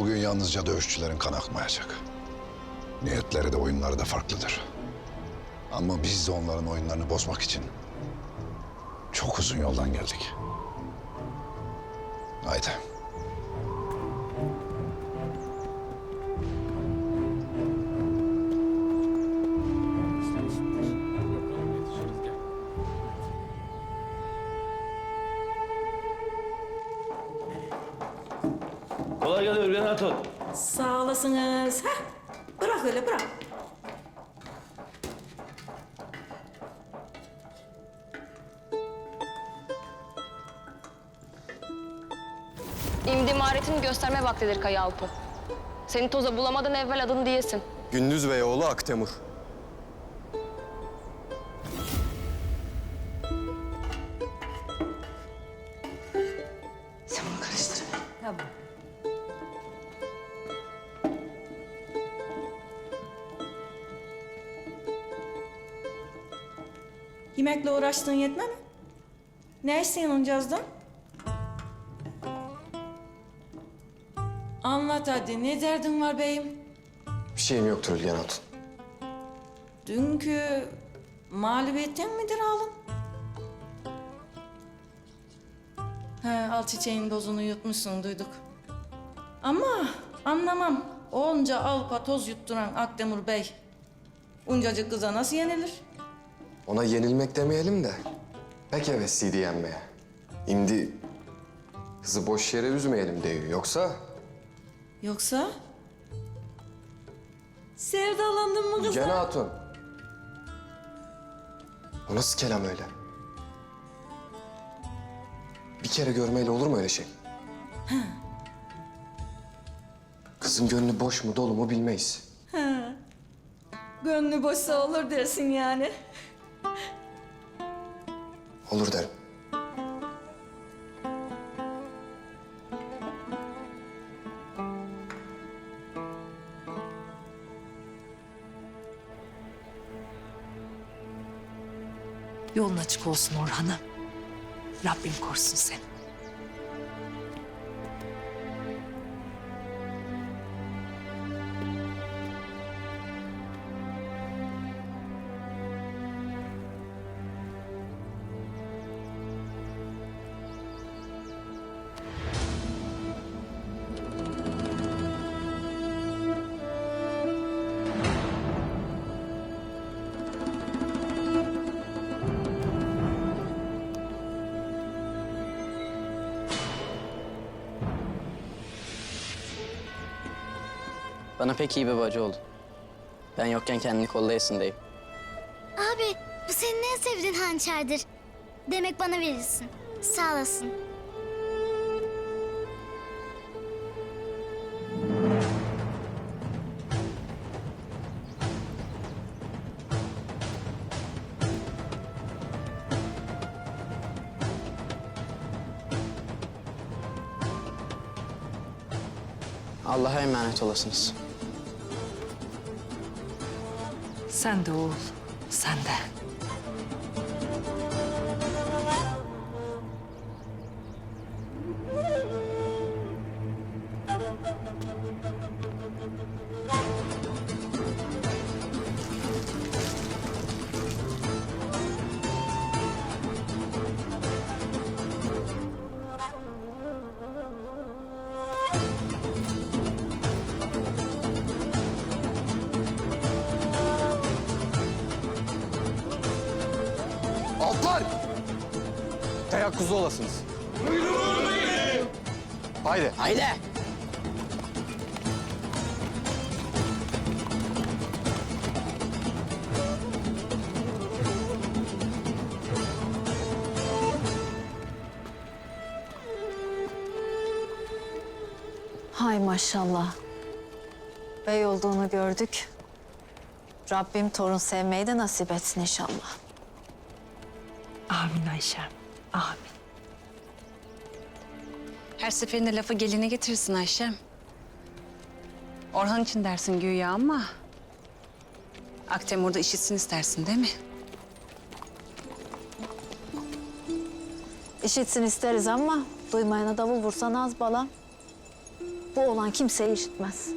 Bugün yalnızca dövüşçülerin kan akmayacak. Niyetleri de oyunları da farklıdır. Ama biz de onların oyunlarını bozmak için çok uzun yoldan geldik. Haydi. Kolay gelsin Ürgen Hatun. Sağ olasınız. Heh, bırak öyle bırak. İmdi maharetini gösterme vaktidir Kaya Alpı. Seni toza bulamadan evvel adını diyesin. Gündüz Bey oğlu Aktemur. Sen bunu karıştır. Tamam. Yemekle uğraştığın yetme mi? Ne istiyorsun oncazdan? Anlat hadi. Ne derdin var beyim? Bir şeyim yoktur Ülgen Hatun. Dünkü mağlubiyetten midir oğlum? He, al çiçeğin dozunu yutmuşsun duyduk. Ama anlamam. Onca alpa toz yutturan Akdemir Bey uncacık kıza nasıl yenilir? Ona yenilmek demeyelim de pek hevesliydi yenmeye. İmdi kızı boş yere üzmeyelim diyor. Yoksa? Sevdalandın mı kızım? Ülgen Hatun. O nasıl kelam öyle? Bir kere görmeyle olur mu öyle şey? Kızın gönlü boş mu dolu mu bilmeyiz. Gönlü boşsa olur dersin yani. Olur derim. Yolun açık olsun Orhan'ım. Rabbim korusun seni. Bana pek iyi bir bacı oldu. Ben yokken kendini kollayasın deyip. Abi bu senin en sevdiğin hançerdir. Demek bana verirsin. Sağ olasın. Allah'a emanet olasınız. Sen de oğul, sen de. Altlar! Teyakkuzu olasınız. Haydi. Haydi! Hay maşallah. Bey olduğunu gördük. Rabbim torun sevmeyi de nasip etsin inşallah. Amin Ayşem, amin. Her seferinde lafı geline getirirsin Ayşem. Orhan için dersin güya ama... Aktemur'da işitsin istersin değil mi? İşitsin isteriz ama duymayana davul vursan az balam. Bu oğlan kimseyi işitmez.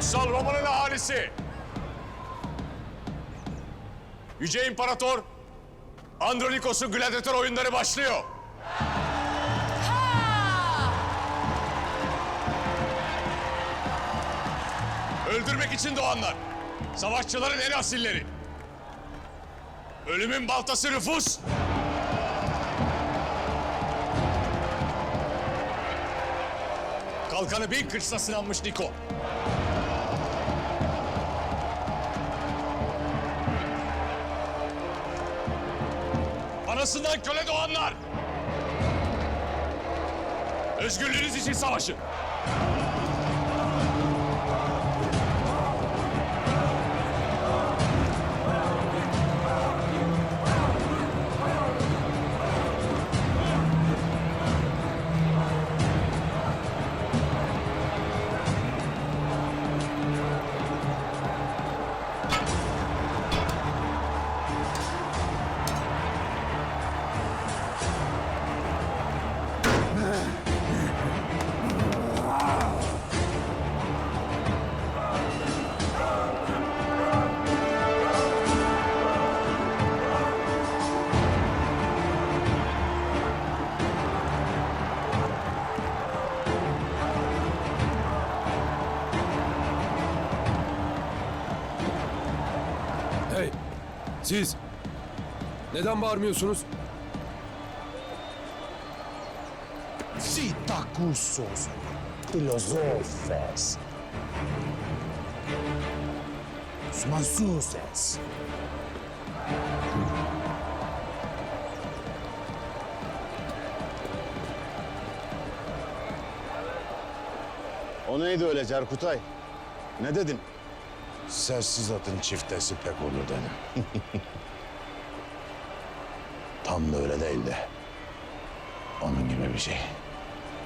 Kutsal Roma'nın ahalisi. Yüce İmparator Andronikos'un gladyatör oyunları başlıyor. Öldürmek için doğanlar. Savaşçıların en asilleri. Ölümün baltası Rufus. Kalkanı bin kırçla sınanmış Niko. Anasından köle doğanlar! Özgürlüğünüz için savaşın! Hey, siz neden bağırmıyorsunuz? Sitakusos, filozofes, sumansuses. O neydi öyle Cerkutay? Ne dedin? Sessiz atın çiftesi pek olur dedim. Tam da öyle değil de. Onun gibi bir şey.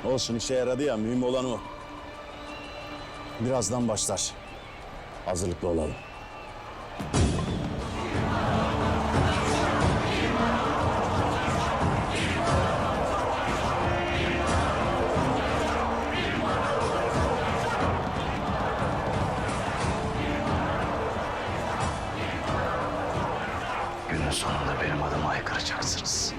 Olsun işe yaradı ya, mühim olan o. Birazdan başlar. Hazırlıklı olalım. Günün sonunda benim adıma haykıracaksınız.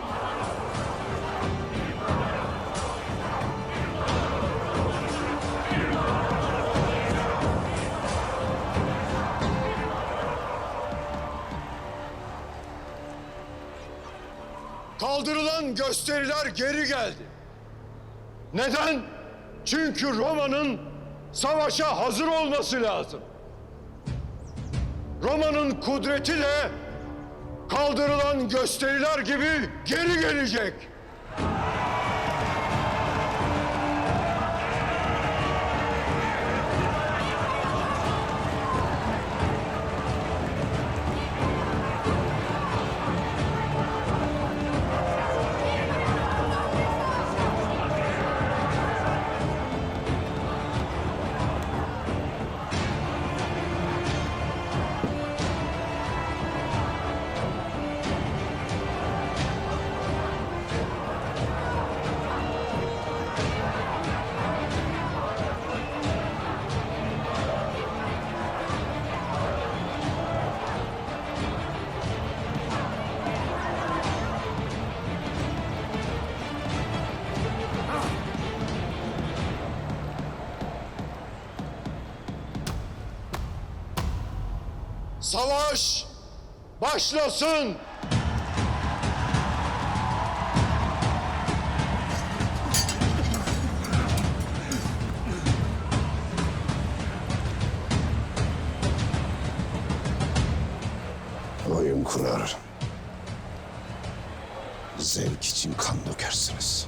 Kaldırılan gösteriler geri geldi. Neden? Çünkü Roma'nın savaşa hazır olması lazım. Roma'nın kudreti de kaldırılan gösteriler gibi geri gelecek. Savaş başlasın. Oyun kurar. Zevk için kan dökersiniz.